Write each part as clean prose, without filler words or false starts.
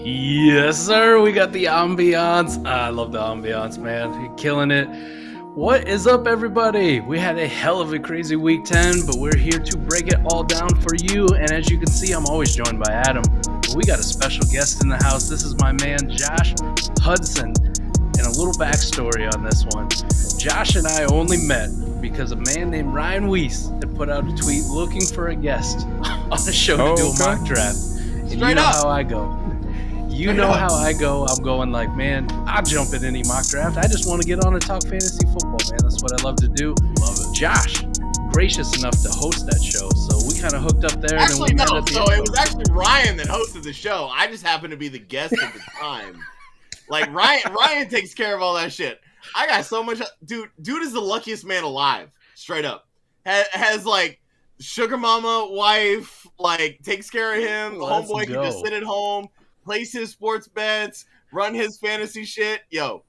Yes, sir. We got the ambiance. I love the ambiance, man. You're killing it. What is up, everybody? We had a hell of a crazy week 10, but we're here to break it all down for you. And as you can see, I'm always joined by Adam. But we got a special guest in the house. This is my man, Josh Hudson. And a little backstory on this one. Josh and I only met because a man named Ryan Weiss had put out a tweet looking for a guest on the show to do a mock draft. And you know how I go. You know how I go. I'm going like, man, I'll jump in any mock draft. I just want to get on and talk fantasy football, man. That's what I love to do. Love it. Josh, gracious enough to host that show. So we kind of hooked up there. Actually, and then we no. So it was actually Ryan that hosted the show. I just happened to be the guest at the time. Like, Ryan takes care of all that shit. I got so much. Dude is the luckiest man alive. Straight up. Has like, sugar mama, wife, like, takes care of him. Homeboy can just sit at home. Place his sports bets, run his fantasy shit. Yo,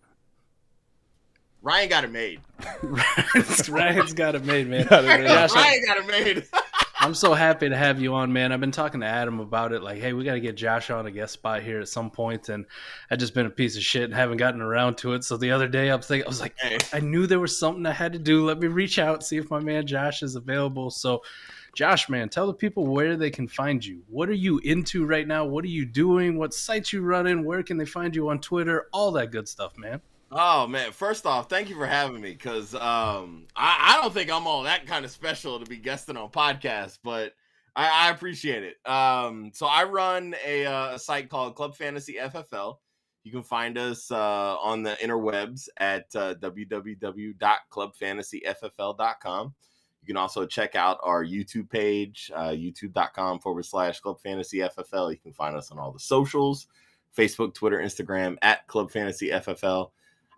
Ryan got it made. Ryan's got it made, man. Ryan got it made. I'm so happy to have you on, man. I've been talking to Adam about it. Like, hey, we got to get Josh on a guest spot here at some point, and I've just been a piece of shit and haven't gotten around to it. So the other day, I was like, hey. I knew there was something I had to do. Let me reach out, see if my man Josh is available. So, Josh, man, tell the people where they can find you. What are you into right now? What are you doing? What sites you running? Where can they find you on Twitter? All that good stuff, man. Oh, man. First off, thank you for having me, because I don't think I'm all that kind of special to be guesting on podcasts, but I appreciate it. So I run a site called Club Fantasy FFL. You can find us on the interwebs at www.clubfantasyffl.com. You can also check out our YouTube page, youtube.com/Club Fantasy FFL. You can find us on all the socials, Facebook, Twitter, Instagram, at Club Fantasy FFL.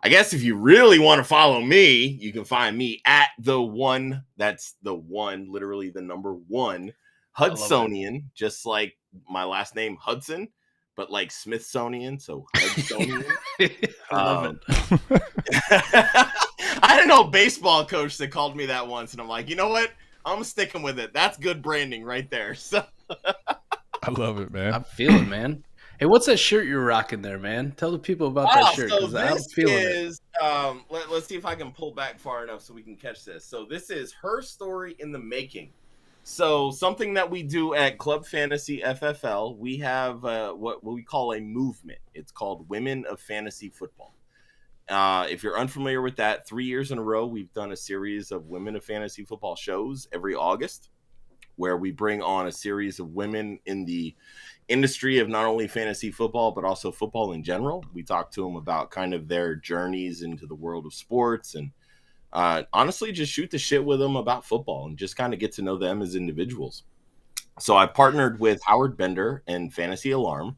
I guess if you really want to follow me, you can find me at the one, that's the one, literally the number one, Hudsonian, just like my last name, Hudson, but like Smithsonian, so Hudsonian. I love it. I had an old baseball coach that called me that once, and I'm like, you know what? I'm sticking with it. That's good branding right there. So I love it, man. I'm feeling, man. Hey, what's that shirt you're rocking there, man? Tell the people about that shirt, because I'm feeling it. Let's see if I can pull back far enough so we can catch this. So this is Her Story in the Making. So something that we do at Club Fantasy FFL, we have what we call a movement. It's called Women of Fantasy Football. If you're unfamiliar with that, 3 years in a row, we've done a series of Women of Fantasy Football shows every August, where we bring on a series of women in the industry of not only fantasy football, but also football in general. We talk to them about kind of their journeys into the world of sports, and honestly, just shoot the shit with them about football and just kind of get to know them as individuals. So I partnered with Howard Bender and Fantasy Alarm,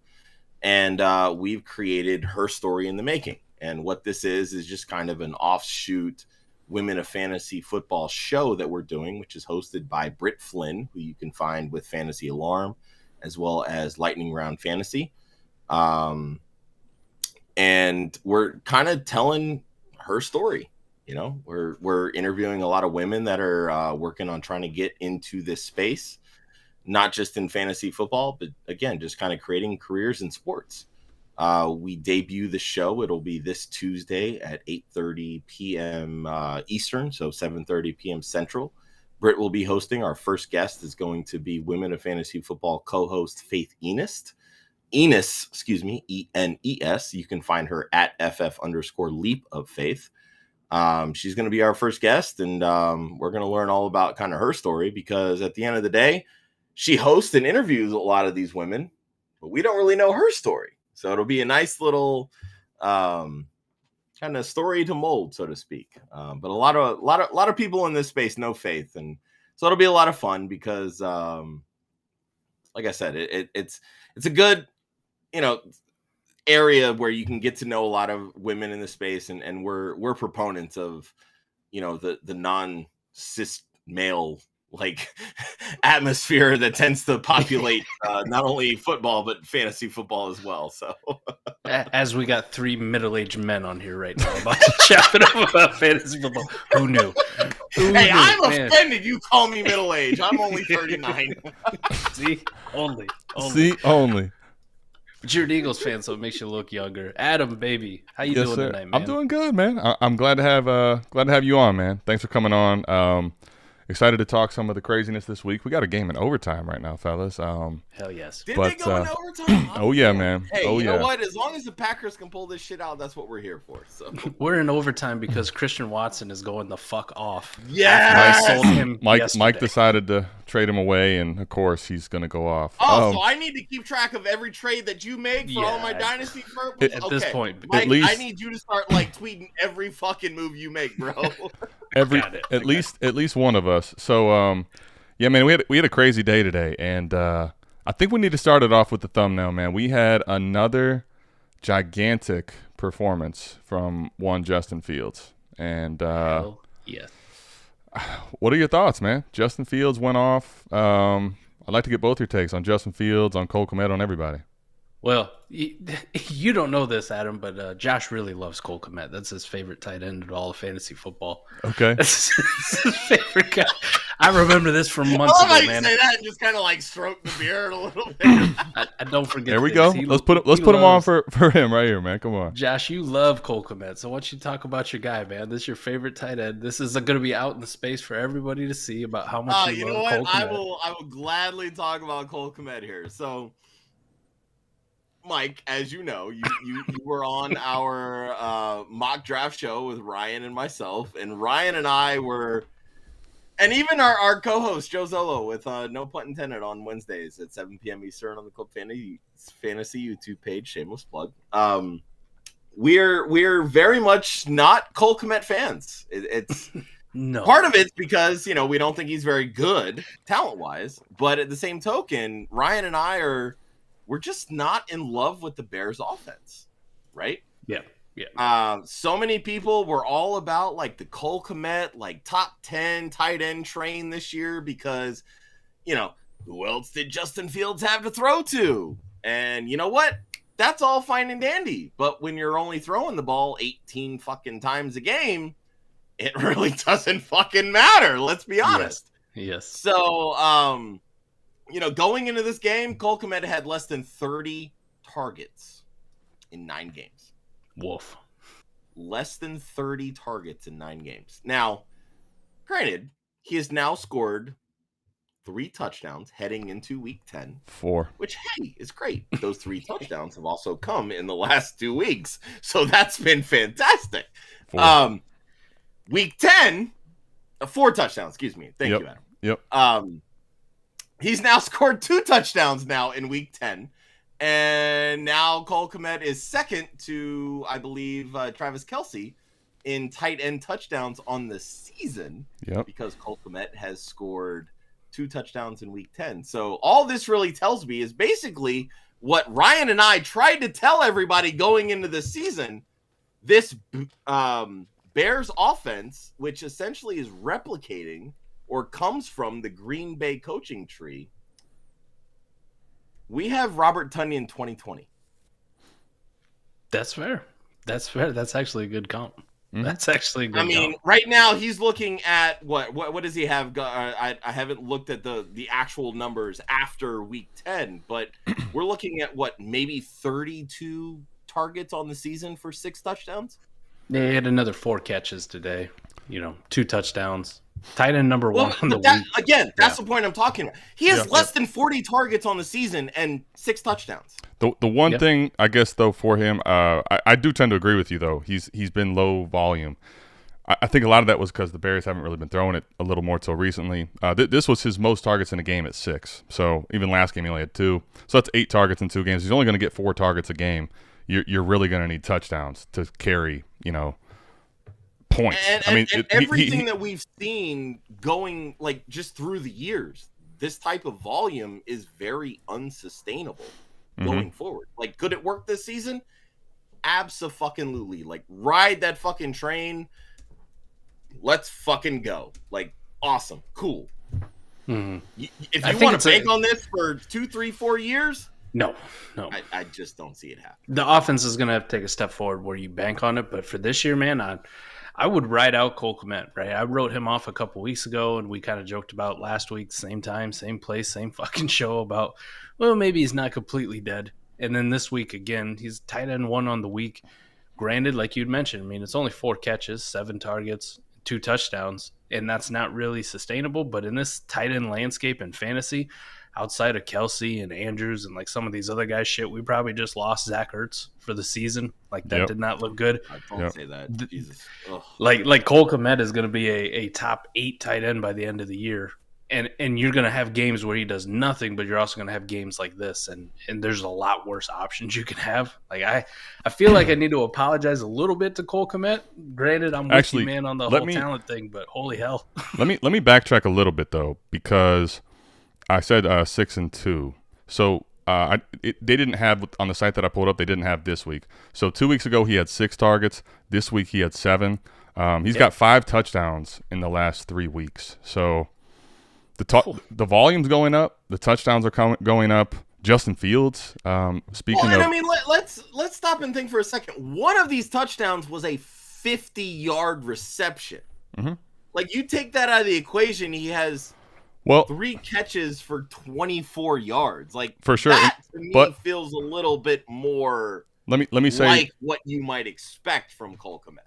and we've created Her Story in the Making. And what this is just kind of an offshoot Women of Fantasy Football show that we're doing, which is hosted by Britt Flynn, who you can find with Fantasy Alarm, as well as Lightning Round Fantasy. And we're kind of telling her story. You know, we're interviewing a lot of women that are working on trying to get into this space, not just in fantasy football, but again, just kind of creating careers in sports. We debut the show. It'll be this Tuesday at 8:30 p.m. Eastern, so 7:30 p.m. Central. Britt will be hosting. Our first guest is going to be Women of Fantasy Football co-host Faith Enist. Enes. You can find her at FF_leap of faith. She's going to be our first guest, and we're going to learn all about kind of her story, because at the end of the day, she hosts and interviews a lot of these women, but we don't really know her story. So it'll be a nice little kind of story to mold, so to speak. But a lot of people in this space know Faith, and so it'll be a lot of fun because, like I said, it's a good, area where you can get to know a lot of women in the space, and we're proponents of, the non-cis male atmosphere that tends to populate not only football but fantasy football as well. So as we got 3 middle-aged men on here right now about to chat it up about fantasy football. Who knew? Hey, I'm offended you call me middle-aged. I'm only 39. See? Only. But you're an Eagles fan, so it makes you look younger. Adam, baby, how you doing tonight, man? I'm doing good, man. I'm glad to have you on, man. Thanks for coming on. Excited to talk some of the craziness this week. We got a game in overtime right now, fellas. Hell yes. Did they go in overtime? Oh yeah, man. Hey, you know what? As long as the Packers can pull this shit out, that's what we're here for. So we're in overtime because Christian Watson is going the fuck off. Yeah. I sold him Mike decided to trade him away, and of course he's gonna go off. So I need to keep track of every trade that you make for all my dynasty purposes. At this point, Mike, at least I need you to start tweeting every fucking move you make, bro. At least one of us. So yeah, man, we had a crazy day today, and I think we need to start it off with the thumbnail, man. We had another gigantic performance from one Justin Fields, and yes. What are your thoughts, man? Justin Fields went off. I'd like to get both your takes on Justin Fields, on Cole Kmet, on everybody. Well, you don't know this, Adam, but Josh really loves Cole Kmet. That's his favorite tight end in all of fantasy football. Okay. That's his favorite guy. I remember this from months ago, man. I love how you say that and just kind of stroke the beard a little bit. I don't forget. There we go. Let's put him on for him right here, man. Come on. Josh, you love Cole Kmet, so why don't you talk about your guy, man? This is your favorite tight end. This is going to be out in the space for everybody to see about how much you love Cole Kmet. I will gladly talk about Cole Kmet here. So, Mike, as you know, you were on our mock draft show with Ryan and myself, and Ryan and I were, and even our co-host Joe Zolo with no pun intended on Wednesdays at 7 p.m. Eastern on the Club Fantasy YouTube page. Shameless plug. We're very much not Cole Kmet fans. It's no. Part of it's because we don't think he's very good talent wise, but at the same token, Ryan and I we're just not in love with the Bears offense, right? Yeah. So many people were all about the Cole Kmet, top 10 tight end train this year because, who else did Justin Fields have to throw to? And you know what? That's all fine and dandy. But when you're only throwing the ball 18 fucking times a game, it really doesn't fucking matter. Let's be honest. Yes. So, going into this game, Cole Kmet had less than 30 targets in 9 games. Woof. Less than 30 targets in 9 games. Now, granted, he has now scored 3 touchdowns heading into week 10. 4. Which, hey, is great. Those 3 touchdowns have also come in the last 2 weeks. So that's been fantastic. 4. Week 10, 4 touchdowns, excuse me. Thank you, Adam. Yep. He's now scored 2 touchdowns now in week 10. And now Cole Kmet is second to, I believe, Travis Kelce in tight end touchdowns on the season. Yep. Because Cole Kmet has scored 2 touchdowns in week 10. So all this really tells me is basically what Ryan and I tried to tell everybody going into the season. This Bears offense, which essentially is replicating or comes from the Green Bay coaching tree. We have Robert Tonyan 2020. That's fair. That's actually a good comp. Mm-hmm. That's actually a good comp. Right now he's looking at what does he have? I haven't looked at the actual numbers after week 10, but we're looking at maybe 32 targets on the season for 6 touchdowns. They had another 4 catches today. 2 touchdowns. Tight end number one on the that, week. Again, that's the point I'm talking about. He has less than 40 targets on the season and 6 touchdowns. The one thing, I guess, though, for him, I do tend to agree with you, though. He's been low volume. I think a lot of that was because the Bears haven't really been throwing it a little more till recently. This was his most targets in a game at 6. So even last game he only had 2. So that's 8 targets in 2 games. He's only going to get 4 targets a game. You're really going to need touchdowns to carry, points. And everything that we've seen going just through the years, this type of volume is very unsustainable going forward. Could it work this season? Abso-fucking-lutely. Ride that fucking train. Let's fucking go. Awesome. Cool. If you want to bank on this for 2, 3, 4 years, no. I just don't see it happen. The offense is going to have to take a step forward where you bank on it. But for this year, man, I would ride out Cole Kmet, right? I wrote him off a couple weeks ago, and we kind of joked about last week, same time, same place, same fucking show about, well, maybe he's not completely dead. And then this week, again, he's tight end 1 on the week. Granted, like you'd mentioned, it's only 4 catches, 7 targets, 2 touchdowns, and that's not really sustainable. But in this tight end landscape and fantasy, outside of Kelsey and Andrews and some of these other guys, we probably just lost Zach Ertz for the season. That did not look good. I don't say that. Jesus. Ugh. Like Cole Kmet is going to be a top 8 tight end by the end of the year. And you're going to have games where he does nothing, but you're also going to have games like this. And there's a lot worse options you can have. I feel like I need to apologize a little bit to Cole Kmet. Granted, I'm with you, man, on the whole talent thing, but holy hell. let me backtrack a little bit, though, because I said 6 and 2. So they didn't have, on the site that I pulled up, they didn't have this week. So 2 weeks ago, he had 6 targets. This week, he had 7. He's got 5 touchdowns in the last 3 weeks. So the volume's going up. The touchdowns are going up. Justin Fields, speaking of... let's stop and think for a second. One of these touchdowns was a 50-yard reception. Mm-hmm. You take that out of the equation, he has... 3 catches for 24 yards. For sure. That to me feels a little bit more let me say what you might expect from Cole Kmet.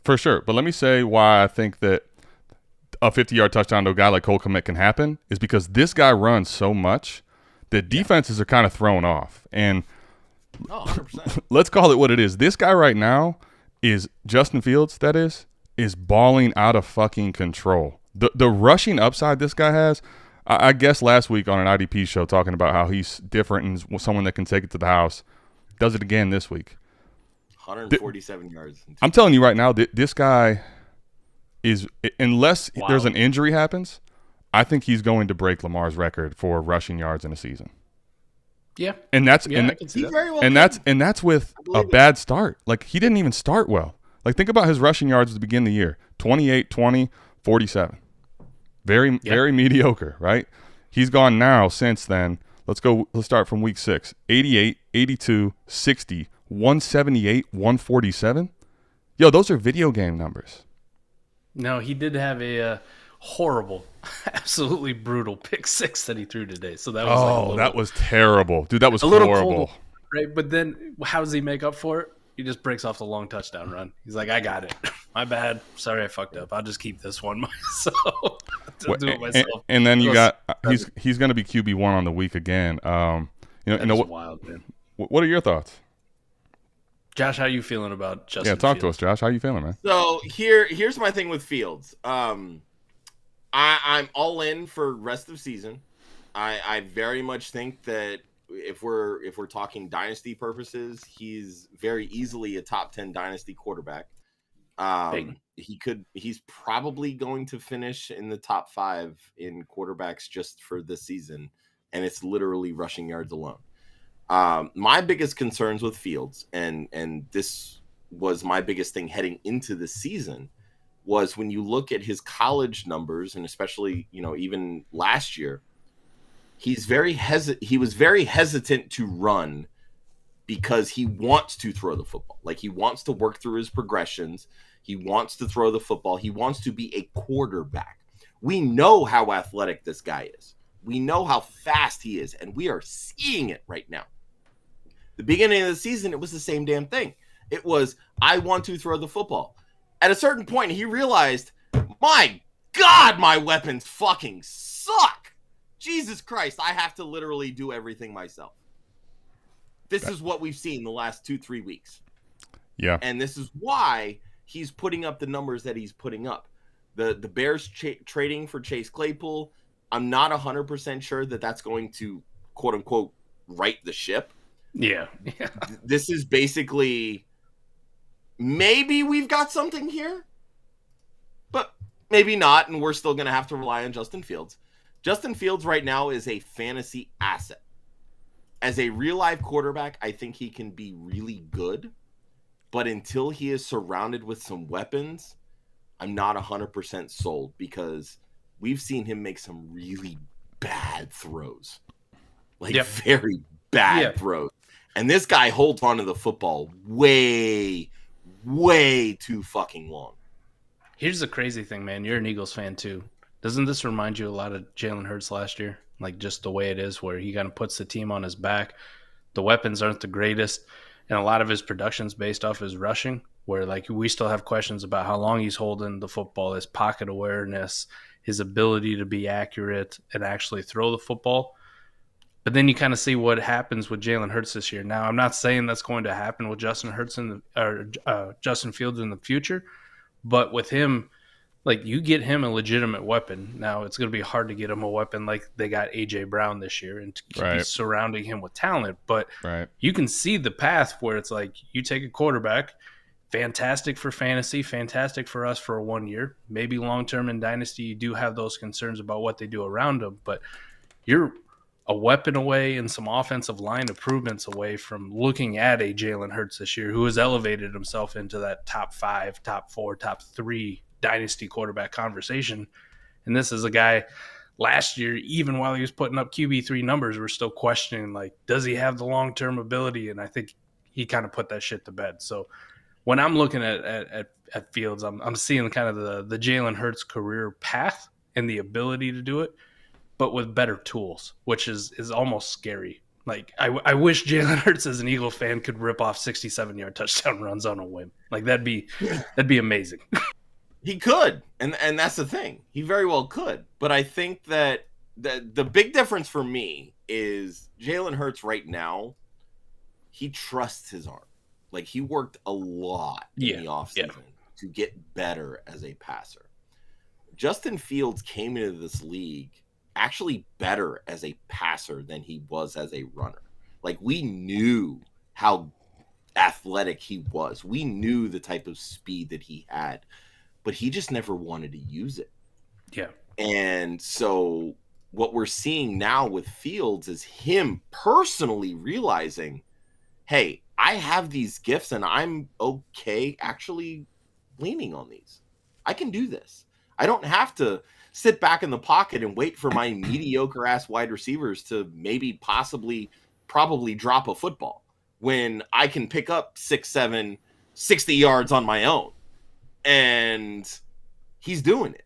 For sure. But let me say why I think that a 50-yard touchdown to a guy like Cole Kmet can happen is because this guy runs so much that defenses are kind of thrown off. And 100%. Let's call it what it is. This guy right now is Justin Fields, that is balling out of fucking control. The rushing upside this guy has, I guess last week on an IDP show talking about how he's different and someone that can take it to the house, does it again this week. 147 yards. I'm telling you right now, this guy is, unless there's an injury happens, I think he's going to break Lamar's record for rushing yards in a season. Yeah. And that's and that's with a bad start. He didn't even start well. Think about his rushing yards at the beginning of the year. 28, 20, 47. Very mediocre, right? He's gone now since then. Let's start from week 6. 88, 82, 60, 178, 147. Yo, those are video game numbers. No, he did have a horrible, absolutely brutal pick 6 that he threw today. So that was that was terrible. Dude, that was horrible. Cold, right? But then how does he make up for it? He just breaks off the long touchdown run. He's like, I got it. My bad. Sorry I fucked up. I'll just keep this one myself. Do it myself. And then you got he's going to be QB1 on the week again. Wild, man. What are your thoughts? Josh, how you feeling about Justin Fields? Fields? To us, Josh. How you feeling, man? So here's my thing with Fields. I'm all in for rest of season. I very much think that if we're talking dynasty purposes, he's very easily a top 10 dynasty quarterback. He's probably going to finish in the top 5 in quarterbacks just for this season, and it's literally rushing yards alone. My biggest concerns with Fields, and this was my biggest thing heading into the season, was when you look at his college numbers, and especially even last year, he was very hesitant to run because he wants to throw the football. He wants to work through his progressions. He wants to throw the football. He wants to be a quarterback. We know how athletic this guy is. We know how fast he is, and we are seeing it right now. The beginning of the season, it was the same damn thing. It was, I want to throw the football. At a certain point, he realized My God, my weapons fucking suck. Jesus Christ, I have to literally do everything myself. This is what we've seen the last 2-3 weeks. Yeah. And this is why he's putting up the numbers that he's putting up. The Bears trading for Chase Claypool, I'm not 100% sure that that's going to, quote unquote, right the ship. Yeah. This is basically, maybe we've got something here, but maybe not, and we're still going to have to rely on Justin Fields. Justin Fields right now is a fantasy asset. As a real-life quarterback, I think he can be really good, but until he is surrounded with some weapons, I'm not 100% sold, because we've seen him make some really bad throws. Very bad throws. And this guy holds onto the football way, way too fucking long. Here's the crazy thing, man. You're an Eagles fan too. Doesn't this remind you a lot of Jalen Hurts last year? Like, just the way it is, where he kind of puts the team on his back. The weapons aren't the greatest, and a lot of his production's based off his rushing, where like we still have questions about how long he's holding the football, his pocket awareness, his ability to be accurate and actually throw the football. But then you kind of see what happens with Jalen Hurts this year. Now, I'm not saying that's going to happen with Justin Fields in the future, but with him, like, you get him a legitimate weapon. Now, it's going to be hard to get him a weapon like they got A.J. Brown this year and to keep surrounding him with talent. But you can see the path where it's like you take a quarterback, fantastic for fantasy, fantastic for us for 1 year. Maybe long-term in Dynasty, you do have those concerns about what they do around him. But you're a weapon away and some offensive line improvements away from looking at a Jalen Hurts this year, who has elevated himself into that top 5, top 4, top 3 Dynasty quarterback conversation. And this is a guy last year, even while he was putting up QB3 numbers, we're still questioning, like, does he have the long-term ability? And I think he kind of put that shit to bed. So when I'm looking at Fields, I'm seeing kind of the Jalen Hurts career path and the ability to do it, but with better tools, which is almost scary. Like, I wish Jalen Hurts as an Eagle fan could rip off 67-yard touchdown runs on a whim. Like, that'd be amazing. He could, and that's the thing. He very well could. But I think that the big difference for me is Jalen Hurts right now, he trusts his arm. Like, he worked a lot in the offseason to get better as a passer. Justin Fields came into this league actually better as a passer than he was as a runner. Like, we knew how athletic he was. We knew the type of speed that he had, but he just never wanted to use it. Yeah. And so what we're seeing now with Fields is him personally realizing, hey, I have these gifts and I'm okay actually leaning on these. I can do this. I don't have to sit back in the pocket and wait for my mediocre ass wide receivers to maybe probably drop a football when I can pick up 6, 7, 60 yards on my own. And he's doing it.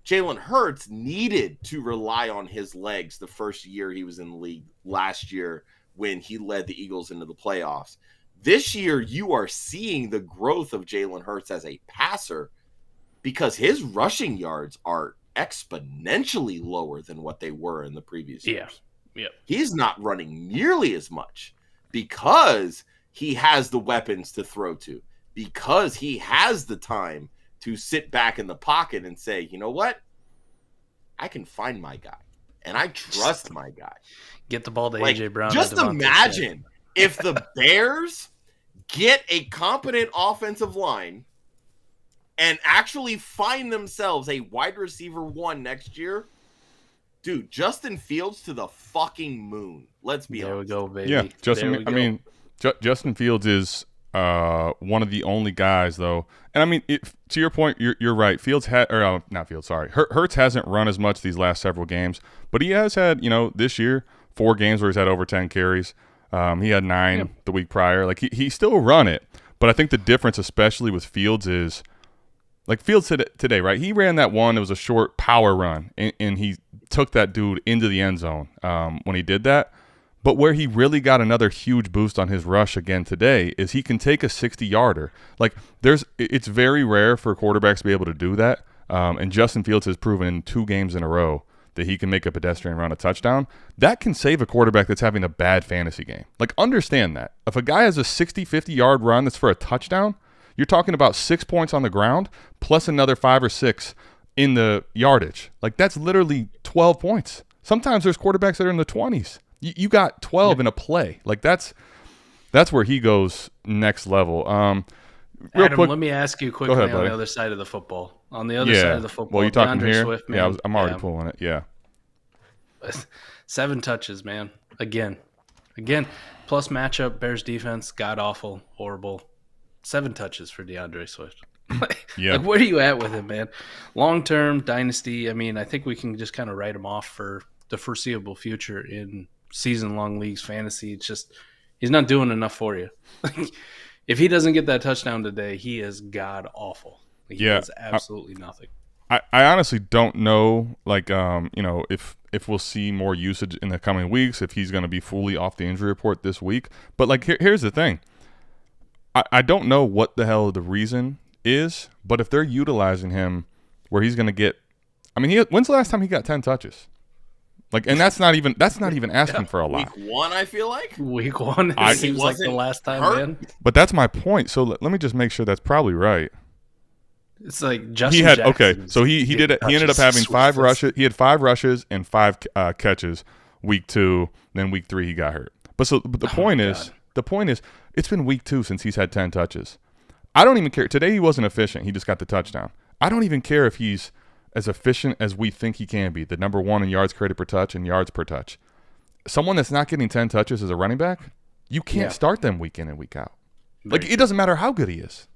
Jalen Hurts needed to rely on his legs the first year he was in the league last year when he led the Eagles into the playoffs. This year, you are seeing the growth of Jalen Hurts as a passer because his rushing yards are exponentially lower than what they were in the previous years. Yeah. He's not running nearly as much because he has the weapons to throw to, because he has the time to sit back in the pocket and say, you know what? I can find my guy, and I trust my guy. Get the ball to A.J. Brown. Just imagine if the Bears get a competent offensive line and actually find themselves a wide receiver 1 next year. Dude, Justin Fields to the fucking moon. Let's be honest. There we go, baby. Yeah, Justin Fields is one of the only guys, though. And I mean, to your point, you're right. Hurts hasn't run as much these last several games, but he has had, this year, 4 games where he's had over 10 carries. He had 9 the week prior. Like, he still run it. But I think the difference, especially with Fields, is like Fields today, right? He ran that one. It was a short power run, and he took that dude into the end zone when he did that. But where he really got another huge boost on his rush again today is he can take a 60-yarder. Like, it's very rare for quarterbacks to be able to do that. and Justin Fields has proven in 2 games in a row that he can make a pedestrian run a touchdown, that can save a quarterback that's having a bad fantasy game. Like, understand that. If a guy has a 60, 50-yard run that's for a touchdown, you're talking about 6 points on the ground plus another 5 or 6 in the yardage. Like, that's literally 12 points. Sometimes there's quarterbacks that are in the 20s. You got 12 in a play. Like, that's where he goes next level. Real Adam, quick, let me ask you quickly ahead, on buddy. the other side of the football. On the other side of the football, well, you talking DeAndre here? Swift, man. Yeah, I'm already pulling it. Yeah. 7 touches, man. Again. Plus matchup, Bears defense, god awful, horrible. 7 touches for DeAndre Swift. Yeah. Like, where are you at with him, man? Long-term dynasty, I mean, I think we can just kind of write him off for the foreseeable future in season-long leagues, fantasy. It's just he's not doing enough for you. If he doesn't get that touchdown today, he is god awful. He does absolutely nothing. I honestly don't know, like, if we'll see more usage in the coming weeks, if he's going to be fully off the injury report this week. But, like, here's the thing. I don't know what the hell the reason is, but if they're utilizing him where he's going to get – I mean, when's the last time he got 10 touches? Like, and that's not even asking for a lot. Week 1, I feel like. Week 1, it seems like the last time, man. But that's my point. So let me just make sure that's probably right. It's like Justin Jackson. Okay, so he did it. He ended up having 5 rushes. He had 5 rushes and 5 catches week 2. Then week 3 he got hurt. But the point is, it's been week 2 since he's had 10 touches. I don't even care. Today he wasn't efficient. He just got the touchdown. I don't even care if he's as efficient as we think he can be. The number 1 in yards created per touch and yards per touch. Someone that's not getting 10 touches as a running back, you can't start them week in and week out. Like, it doesn't matter how good he is.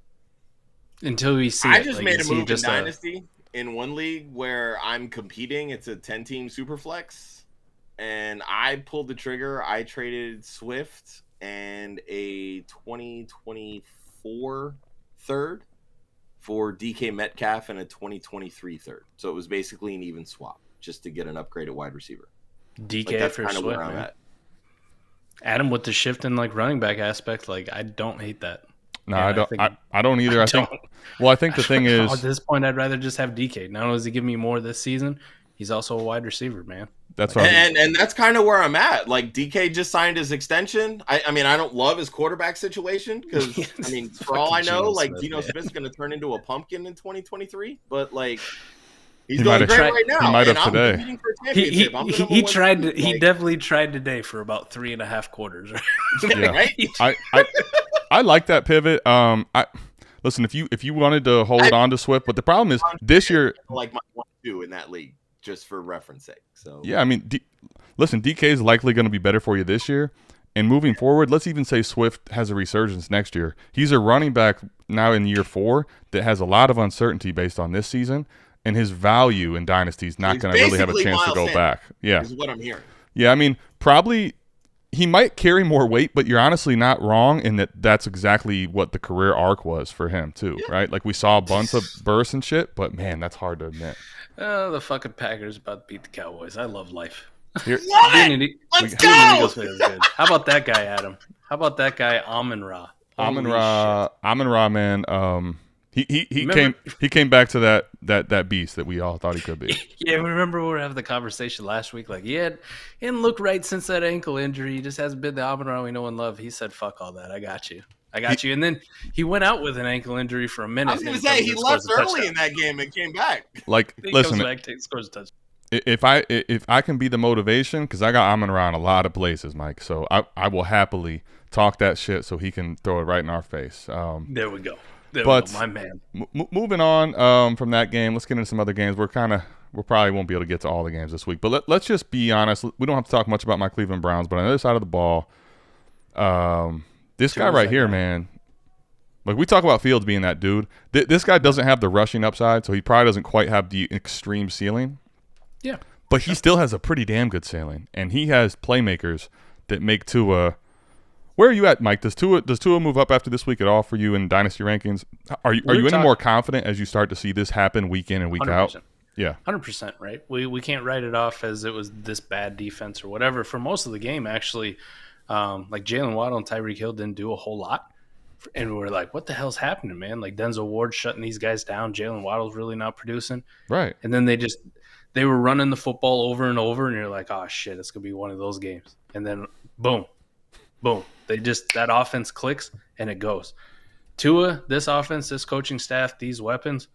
Until we see I it. just like, made a move in just Dynasty in one league where I'm competing. It's a 10-team Superflex. And I pulled the trigger. I traded Swift and a 2024 third for DK Metcalf and a 2023 third. So it was basically an even swap just to get an upgraded wide receiver. DK that's for kind of Swift, where I'm man. at. Adam, with the shift in like running back aspect, like I don't hate that. No, I don't. I don't either. I think the thing is, at this point, I'd rather just have DK. Not only does he give me more this season, he's also a wide receiver, man. That's what and that's kind of where I'm at. Like, DK just signed his extension. I mean, I don't love his quarterback situation because I mean, for all I know, like Geno Smith's going to turn into a pumpkin in 2023. But like, he's doing great right now. He might have today. He tried. He definitely tried today for about 3.5 quarters. Right? I like that pivot. Listen, if you wanted to hold on to Swift, but the problem is this year, like my 1-2 in that league, just for reference sake. So yeah, I mean, listen, DK is likely going to be better for you this year, and moving forward, let's even say Swift has a resurgence next year. He's a running back now in year 4 that has a lot of uncertainty based on this season, and his value in Dynasty is not going to really have a chance to go back. Yeah, is what I'm hearing. Yeah, I mean, probably. He might carry more weight, but you're honestly not wrong in that's exactly what the career arc was for him too, right? Like we saw a bunch of bursts and shit, but man, that's hard to admit. The fucking Packers about to beat the Cowboys. I love life. Let's go! How about that guy, Adam? How about that guy, Amon-Ra? Amon-Ra, man. He came back to that beast that we all thought he could be. Yeah, remember we were having the conversation last week. Like, he didn't look right since that ankle injury. He just hasn't been the Amon-Ra we know and love. He said, "Fuck all that. I got you. And then he went out with an ankle injury for a minute. I was going to say he left early in that game and came back. Like, listen, scores a touchdown. If I can be the motivation, because I got Amon-Ra in a lot of places, Mike. So I will happily talk that shit so he can throw it right in our face. There we go. My man. Moving on from that game, let's get into some other games. We probably won't be able to get to all the games this week, but let's just be honest. We don't have to talk much about my Cleveland Browns, but on the other side of the ball, this guy right here, man. Like we talk about Fields being that dude. This guy doesn't have the rushing upside, so he probably doesn't quite have the extreme ceiling. Yeah, but he still has a pretty damn good ceiling, and he has playmakers that make Tua. Where are you at, Mike? Does Tua move up after this week at all for you in dynasty rankings? Are you any more confident as you start to see this happen week in and week 100%. Out? Yeah, 100%. Right. We can't write it off as it was this bad defense or whatever. For most of the game, actually, like Jalen Waddle and Tyreek Hill didn't do a whole lot. And we're like, what the hell's happening, man? Like Denzel Ward shutting these guys down. Jalen Waddle's really not producing. Right. And then they were running the football over and over, and you're like, oh shit, it's gonna be one of those games. And then boom. That offense clicks and it goes. Tua, this offense, this coaching staff, these weapons,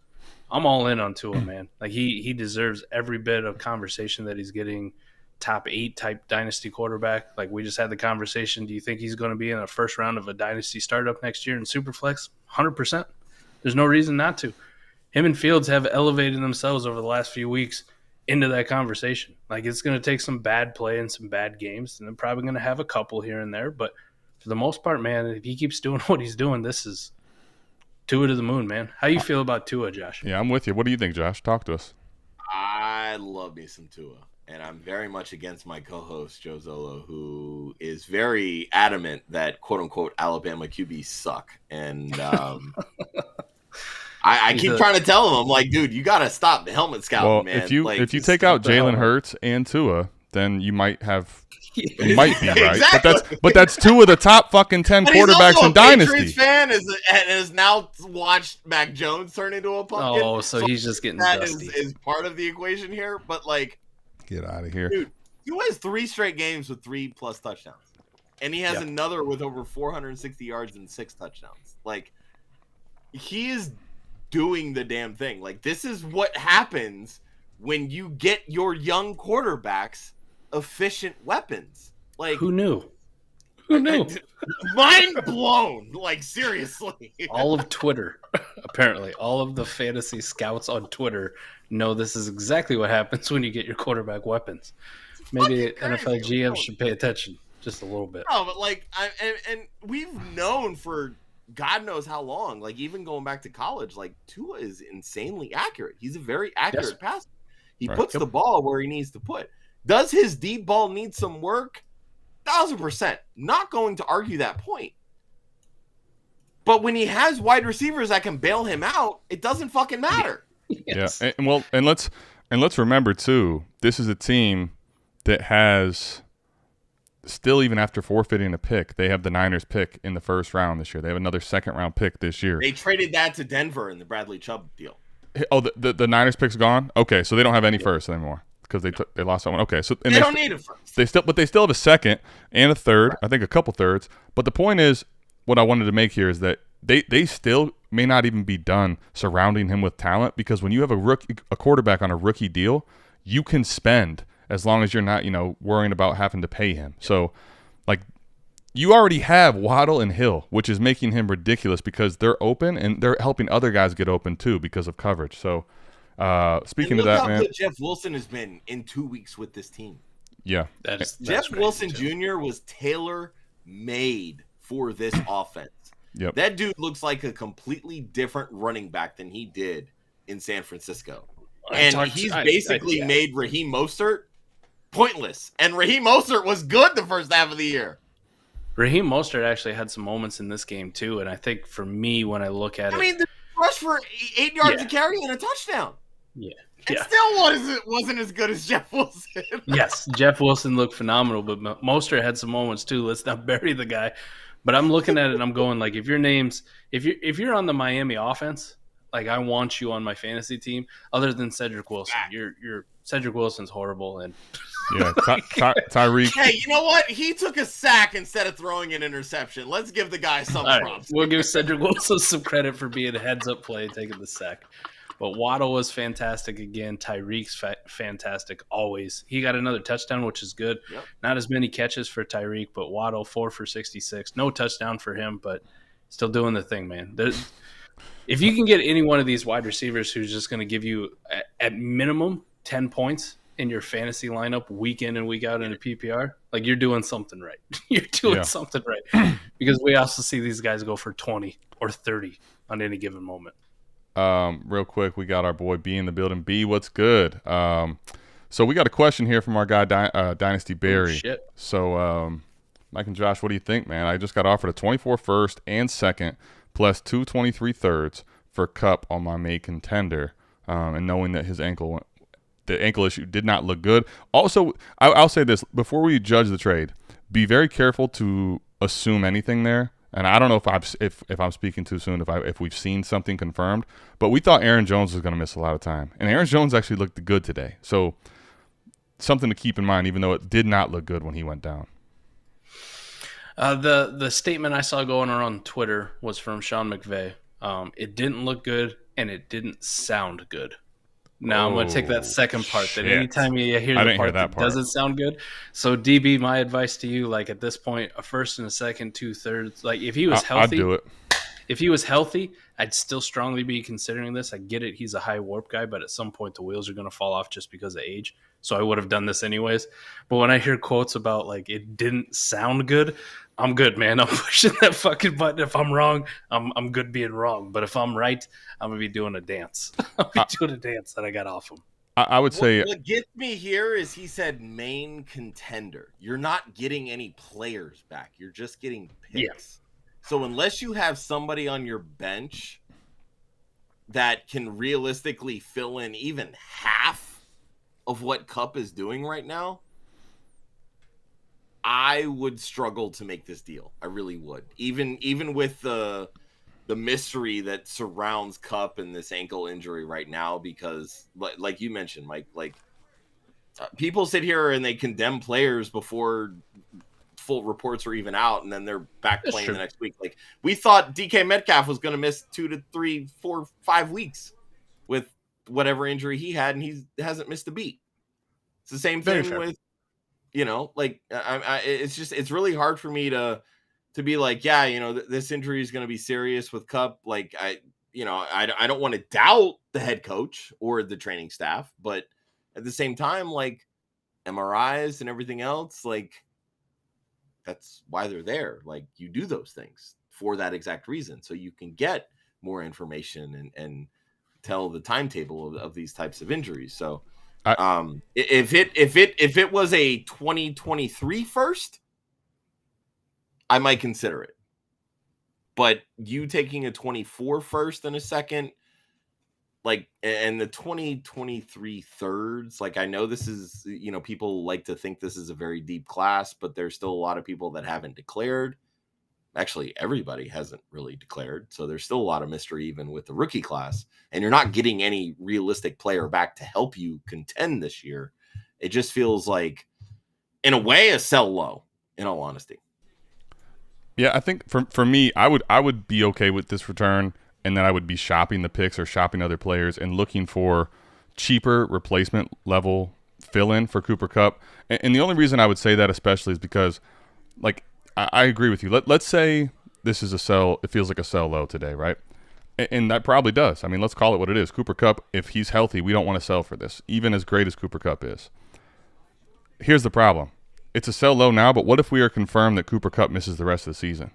I'm all in on Tua, man. Like he deserves every bit of conversation that he's getting. Top 8 type dynasty quarterback. Like we just had the conversation. Do you think he's going to be in the first round of a dynasty startup next year in Superflex? 100%. There's no reason not to. Him and Fields have elevated themselves over the last few weeks into that conversation. Like it's going to take some bad play and some bad games, and they're probably going to have a couple here and there. But for the most part, man, if he keeps doing what he's doing, this is Tua to the moon, man. How you feel about Tua, Josh? Yeah, I'm with you. What do you think, Josh? Talk to us. I love me some Tua. And I'm very much against my co-host, Joe Zolo, who is very adamant that, quote-unquote, Alabama QBs suck. And I keep trying to tell him, I'm like, dude, you got to stop the helmet scouting, man. If you take out Jalen Hurts and Tua, then you might have – you might be right. Exactly. But that's 2 of the top fucking 10 quarterbacks in Dynasty. Patriots fan and has now watched Mac Jones turn into a pumpkin. Oh, so he's just getting that dusty. is part of the equation here. But, like – get out of here. Dude, he has 3 straight games with 3+ touchdowns. And he has another with over 460 yards and 6 touchdowns. Like, he is doing the damn thing. Like, this is what happens when you get your young quarterbacks efficient weapons. Like, who knew? Who knew? Mind blown. Like, seriously. All of Twitter, apparently, all of the fantasy scouts on Twitter know this is exactly what happens when you get your quarterback weapons. Maybe NFL GMs should pay attention just a little bit. No, but like, and we've known for God knows how long, like even going back to college, like Tua is insanely accurate. He's a very accurate passer. He puts the ball where he needs to put. Does his deep ball need some work? 1,000%. Not going to argue that point. But when he has wide receivers that can bail him out, it doesn't fucking matter. Yes. Yeah, and let's remember too, this is a team that has still, even after forfeiting a pick, they have the Niners pick in the first round this year. They have another second round pick this year. They traded that to Denver in the Bradley Chubb deal. Oh, the Niners pick's gone? Okay, so they don't have any first anymore because they lost that one. Okay, so they don't need a first. They still have a second and a third. I think a couple thirds. But the point is, what I wanted to make here is that they still may not even be done surrounding him with talent, because when you have a quarterback on a rookie deal, you can spend as long as you're not, worrying about having to pay him. So, like, you already have Waddle and Hill, which is making him ridiculous because they're open and they're helping other guys get open too because of coverage. So, speaking of that, man, look how good Jeff Wilson has been in 2 weeks with this team. Yeah, Jeff Wilson Jr. was tailor-made for this offense. Yep. That dude looks like a completely different running back than he did in San Francisco. And he's basically made Raheem Mostert pointless. And Raheem Mostert was good the first half of the year. Raheem Mostert actually had some moments in this game too, and I think for me, when I look at it, the rush for 8 yards to carry and a touchdown. Yeah. It still wasn't as good as Jeff Wilson. Yes, Jeff Wilson looked phenomenal, but Mostert had some moments too. Let's not bury the guy. But I'm looking at it and I'm going, like, if you're on the Miami offense, like, I want you on my fantasy team. Other than Cedric Wilson, your Cedric Wilson's horrible. And Tyreek. Hey, you know what? He took a sack instead of throwing an interception. Let's give the guy some props. We'll give Cedric Wilson some credit for being a heads-up play, taking the sack. But Waddle was fantastic again. Tyreek's fantastic always. He got another touchdown, which is good. Yep. Not as many catches for Tyreek, but Waddle 4 for 66. No touchdown for him, but still doing the thing, man. If you can get any one of these wide receivers who's just going to give you at minimum 10 points in your fantasy lineup week in and week out in a PPR, like, you're doing something right. You're doing something right. Because we also see these guys go for 20 or 30 on any given moment. Real quick, we got our boy B in the building. B, what's good? So we got a question here from our guy Dynasty Barry. Shit. So Mike and Josh, what do you think, man? I just got offered a 24 first and second plus 2 23 thirds for Cup on my May contender, and knowing that the ankle issue did not look good. Also, I'll say this before we judge the trade: be very careful to assume anything there. And I don't know if I'm speaking too soon, if we've seen something confirmed, but we thought Aaron Jones was going to miss a lot of time. And Aaron Jones actually looked good today. So something to keep in mind, even though it did not look good when he went down. The statement I saw going around Twitter was from Sean McVay. It didn't look good, and it didn't sound good. Now, I'm going to take that second part. Shit. That anytime you hear the part that doesn't sound good. So, DB, my advice to you, like at this point, a first and a second, 2/3. Like if he was healthy, I'd do it. If he was healthy, I'd still strongly be considering this. I get it. He's a high warp guy, but at some point the wheels are going to fall off just because of age. So I would have done this anyways. But when I hear quotes about like it didn't sound good, I'm good, man. I'm pushing that fucking button. If I'm wrong, I'm good being wrong. But if I'm right, I'm going to be doing a dance. I'll be doing a dance that I got off him. I would say what gets me here is he said main contender. You're not getting any players back. You're just getting picks. Yeah. So unless you have somebody on your bench that can realistically fill in even half of what Kupp is doing right now, I would struggle to make this deal. I really would. Even with the mystery that surrounds Kupp and this ankle injury right now, because like you mentioned, Mike, like people sit here and they condemn players before full reports are even out, and then they're back playing the next week. Like we thought DK Metcalf was going to miss 2 to 3, 4, 5 weeks with whatever injury he had, and he hasn't missed a beat. It's the same thing with, like it's really hard for me to be like, yeah, this injury is going to be serious with Kupp. Like I don't want to doubt the head coach or the training staff, but at the same time, like MRIs and everything else, like that's why they're there. Like you do those things for that exact reason, so you can get more information and tell the timetable of these types of injuries. So if it was a 2023 first, I might consider it. But you taking a 24 first and a second, like, and the 2023 thirds, like I know this is, people like to think this is a very deep class, but there's still a lot of people that haven't declared. Actually, everybody hasn't really declared. So there's still a lot of mystery even with the rookie class. And you're not getting any realistic player back to help you contend this year. It just feels like, in a way, a sell low, in all honesty. Yeah, I think for me, I would be okay with this return, and then I would be shopping the picks or shopping other players and looking for cheaper replacement level fill-in for Cooper Kupp. And the only reason I would say that especially is because, like, I agree with you. Let's say this is a sell. It feels like a sell low today, right? And that probably does. I mean, let's call it what it is. Cooper Kupp, if he's healthy, we don't want to sell for this, even as great as Cooper Kupp is. Here's the problem. It's a sell low now, but what if we are confirmed that Cooper Kupp misses the rest of the season?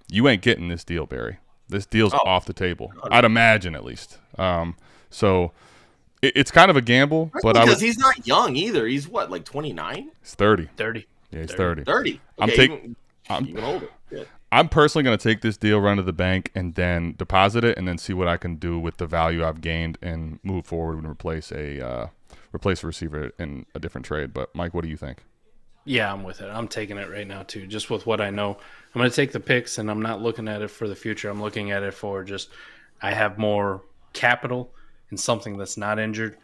You ain't getting this deal, Barry. This deal's off the table. I'd imagine, at least. So it's kind of a gamble, but because he's not young either. He's what, like 29? He's 30. 30. Yeah, he's 30. 30. Okay, even older. Yeah. I'm personally going to take this deal, run to the bank, and then deposit it, and then see what I can do with the value I've gained and move forward and replace a receiver in a different trade. But Mike, what do you think? Yeah, I'm with it. I'm taking it right now, too, just with what I know. I'm going to take the picks, and I'm not looking at it for the future. I'm looking at it for just I have more capital in something that's not injured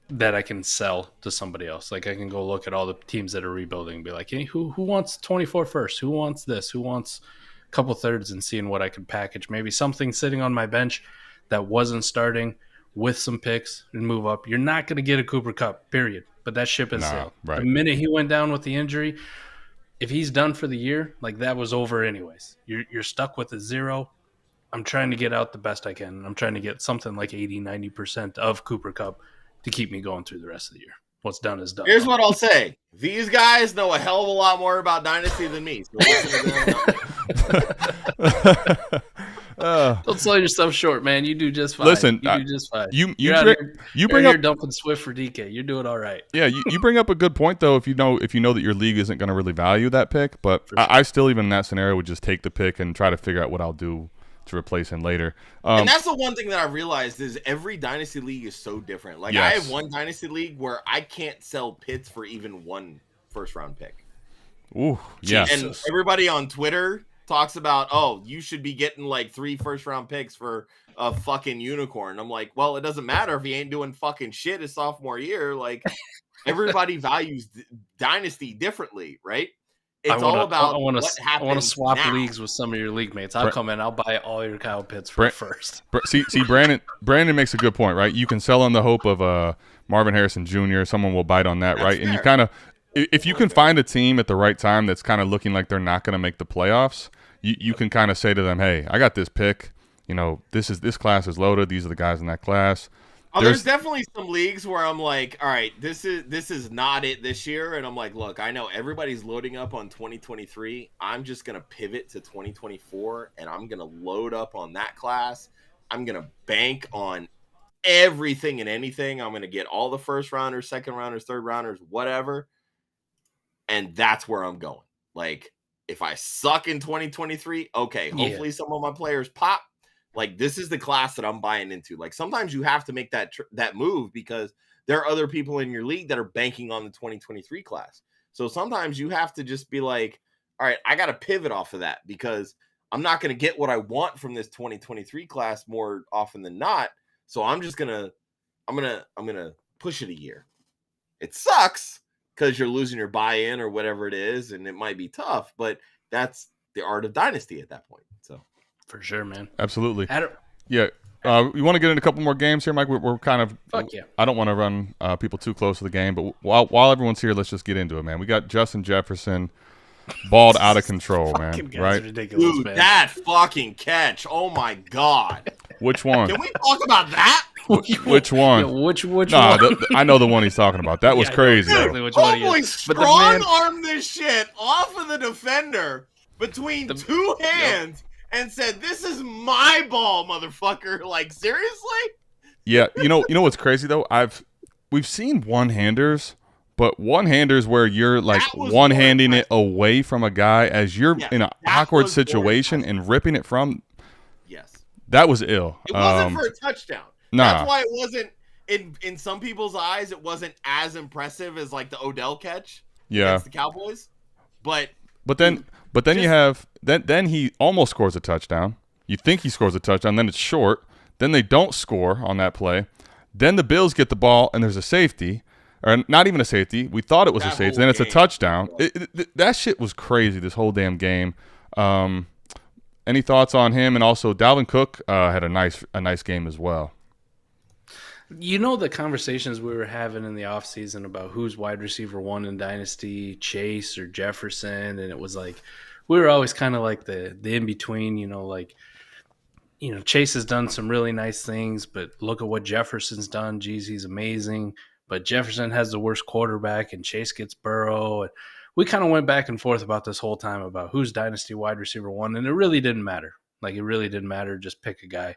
that I can sell to somebody else. Like I can go look at all the teams that are rebuilding and be like, hey, who wants 24 first? Who wants this? Who wants a couple thirds, and seeing what I can package. Maybe something sitting on my bench that wasn't starting with some picks and move up. You're not going to get a Cooper Kupp, period. But that ship has sailed. Right. The minute he went down with the injury, if he's done for the year, like that was over anyways. You're stuck with a 0. I'm trying to get out the best I can. I'm trying to get something like 80-90% of Cooper Kupp to keep me going through the rest of the year. What's done is done. Here's what I'll say. These guys know a hell of a lot more about Dynasty than me. So listen to them. Don't sell yourself short, man. You do just fine. Listen, you do just fine. You bring up dumping Swift for DK. You're doing all right. Yeah, you bring up a good point though. If you know that your league isn't going to really value that pick, but sure. I still, even in that scenario, would just take the pick and try to figure out what I'll do to replace him later. And that's the one thing that I realized is every Dynasty league is so different. Like yes. I have one Dynasty league where I can't sell Pitts for even one first round pick. Ooh, yeah. And everybody on Twitter talks about, oh, you should be getting like 3 first-round picks for a fucking unicorn. I'm like, well, it doesn't matter if he ain't doing fucking shit his sophomore year. Like, everybody values Dynasty differently, right? It's all about what happens. I want to swap now. leagues with some of your league mates. I'll come in. I'll buy all your Kyle Pitts for first. See, Brandon makes a good point, right? You can sell on the hope of Marvin Harrison Jr. Someone will bite on that, right? Fair. And you kind of, if you can find a team at the right time that's kind of looking like they're not going to make the playoffs, you can kind of say to them, hey, I got this pick. You know, this class is loaded. These are the guys in that class. Oh, there's definitely some leagues where I'm like, all right, this is not it this year. And I'm like, look, I know everybody's loading up on 2023. I'm just going to pivot to 2024, and I'm going to load up on that class. I'm going to bank on everything and anything. I'm going to get all the first rounders, second rounders, third rounders, whatever. And that's where I'm going. Like, if I suck in 2023, okay, hopefully some of my players pop. Like, this is the class that I'm buying into. Like, sometimes you have to make that move because there are other people in your league that are banking on the 2023 class. So sometimes you have to just be like, all right, I got to pivot off of that because I'm not going to get what I want from this 2023 class more often than not. So I'm just going to push it a year. It sucks because you're losing your buy-in or whatever it is, and it might be tough, but that's the art of Dynasty at that point. So. For sure, man. Absolutely. Yeah. You want to get in a couple more games here, Mike? We're kind of. Fuck yeah. I don't want to run people too close to the game, but while everyone's here, let's just get into it, man. We got Justin Jefferson balled out of control, man. Right? Ridiculous, Dude, man. that fucking catch! Oh my god. Which one? Can we talk about that? Which one? Yeah, which one? I know the one he's talking about. That was crazy. Exactly which one he Homeboy is. strong-armed this shit off of the defender between two hands. And said, "This is my ball, motherfucker." Like, seriously? Yeah, you know what's crazy though? We've seen one-handers, but one-handers where you're like one-handing it away from a guy as you're in an awkward situation and ripping it from. Yes, that was ill. It wasn't for a touchdown. Nah. That's why it wasn't in some people's eyes. It wasn't as impressive as like the Odell catch against the Cowboys, but then you have then he almost scores a touchdown. You think he scores a touchdown, then it's short. Then they don't score on that play. Then the Bills get the ball and there's a safety, or not even a safety. We thought it was a safety. Then it's a touchdown. That shit was crazy. This whole damn game. Any thoughts on him? And also Dalvin Cook had a nice game as well. You know the conversations we were having in the offseason about who's wide receiver one in Dynasty, Chase or Jefferson, and it was like we were always kind of like the in-between, Chase has done some really nice things, but look at what Jefferson's done. Geez, he's amazing. But Jefferson has the worst quarterback, and Chase gets Burrow. And we kind of went back and forth about this whole time about who's Dynasty wide receiver one, and it really didn't matter. Like, it really didn't matter. Just pick a guy.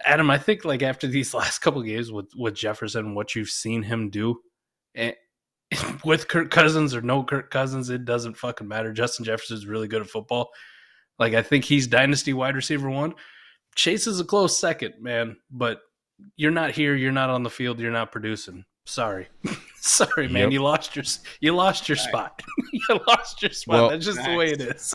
Adam, I think like after these last couple of games with Jefferson, what you've seen him do with Kirk Cousins or no Kirk Cousins, it doesn't fucking matter. Justin Jefferson is really good at football. Like, I think he's Dynasty wide receiver one. Chase is a close second, man, but you're not here. You're not on the field. You're not producing. Sorry. Sorry, man. Yep. You lost your spot. You lost your spot. Well, that's just the way it is.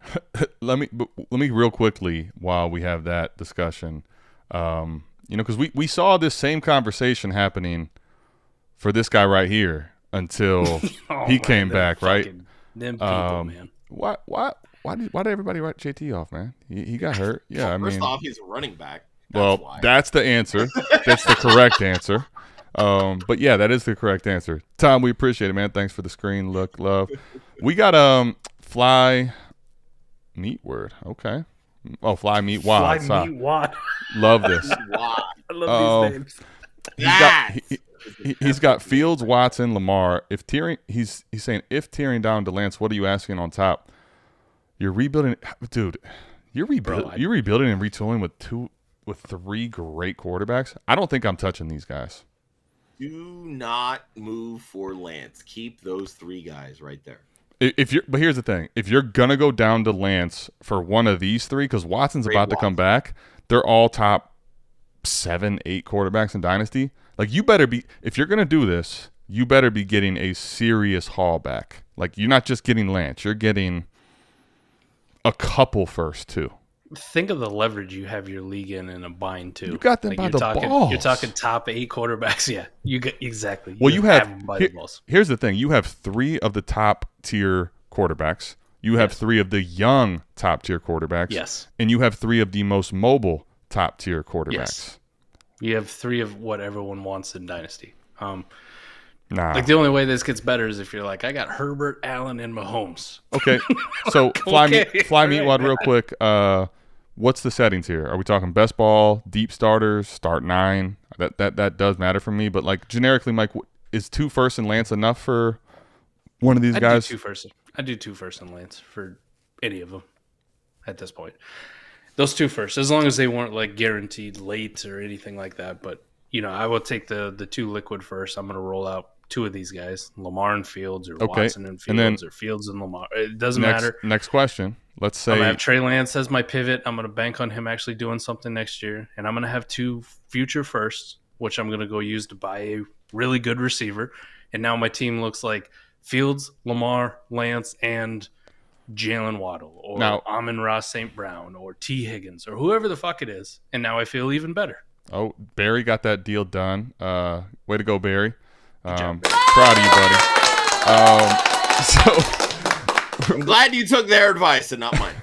Let me real quickly while we have that discussion. Because we saw this same conversation happening for this guy right here until he came back, right? Them people, man. Why did everybody write JT off, man? He got hurt. Yeah, First off, he's a running back. That's the answer. That's the correct answer. But yeah, that is the correct answer. Tom, we appreciate it, man. Thanks for the screen look, love. We got fly meat word. Okay. Oh, fly meat wad. Fly meat wad. Love this. I love these names. He's got Fields, Watson, Lamar. He's saying if tearing down to Lance, what are you asking on top? You're rebuilding, dude. You're rebuilding and retooling with three great quarterbacks. I don't think I'm touching these guys. Do not move for Lance. Keep those three guys right there. But here's the thing: if you're gonna go down to Lance for one of these three, because Watson's about to come back, they're all top 7, 8 quarterbacks in Dynasty. Like, you better be, if you're gonna do this, you better be getting a serious haul back. Like, you're not just getting Lance, you're getting a couple first too. Think of the leverage you have your league in a bind too. You got them by the balls. You're talking top 8 quarterbacks. Yeah, you get exactly. Well, you have them by the balls. Here's the thing: you have 3 of the top tier quarterbacks. You have 3 of the young top tier quarterbacks. Yes, and you have 3 of the most mobile top tier quarterbacks. Yes. You have 3 of what everyone wants in Dynasty. Nah. The only way this gets better is if you're like, I got Herbert, Allen, and Mahomes. Okay, so fly Meatwad real right. quick. What's the settings here? Are we talking best ball, deep starters, start 9? That does matter for me. But like generically, Mike, is 2 first and Lance enough for one of these guys? I do 2 first and Lance for any of them at this point. Those 2 first, as long as they weren't like guaranteed late or anything like that. But I will take the 2 liquid first. I'm going to roll out 2 of these guys, Lamar and Fields, or Watson and Fields, or Fields and Lamar. It doesn't matter. Next question. Let's say I'm going to have Trey Lance as my pivot. I'm going to bank on him actually doing something next year. And I'm going to have 2 future firsts, which I'm going to go use to buy a really good receiver. And now my team looks like Fields, Lamar, Lance, and Jalen Waddle, or Amon-Ra St. Brown, or T. Higgins, or whoever the fuck it is. And now I feel even better. Oh, Barry got that deal done. Way to go, Barry. Proud of you, buddy. I'm glad you took their advice and not mine.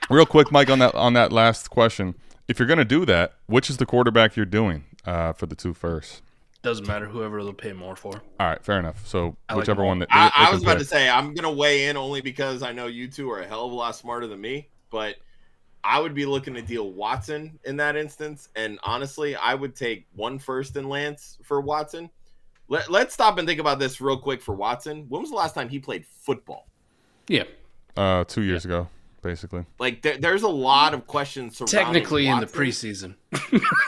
Real quick, Mike, on that last question. If you're going to do that, which is the quarterback you're doing for the 2 firsts? Doesn't matter, whoever they'll pay more for. All right, fair enough. So whichever like one that I was about to say, I'm going to weigh in only because I know you 2 are a hell of a lot smarter than me, but I would be looking to deal Watson in that instance. And honestly, I would take 1 first and Lance for Watson. Let's stop and think about this real quick for Watson. When was the last time he played football? Yeah. 2 years ago, basically. Like, there's a lot of questions surrounding technically Watson. In the preseason.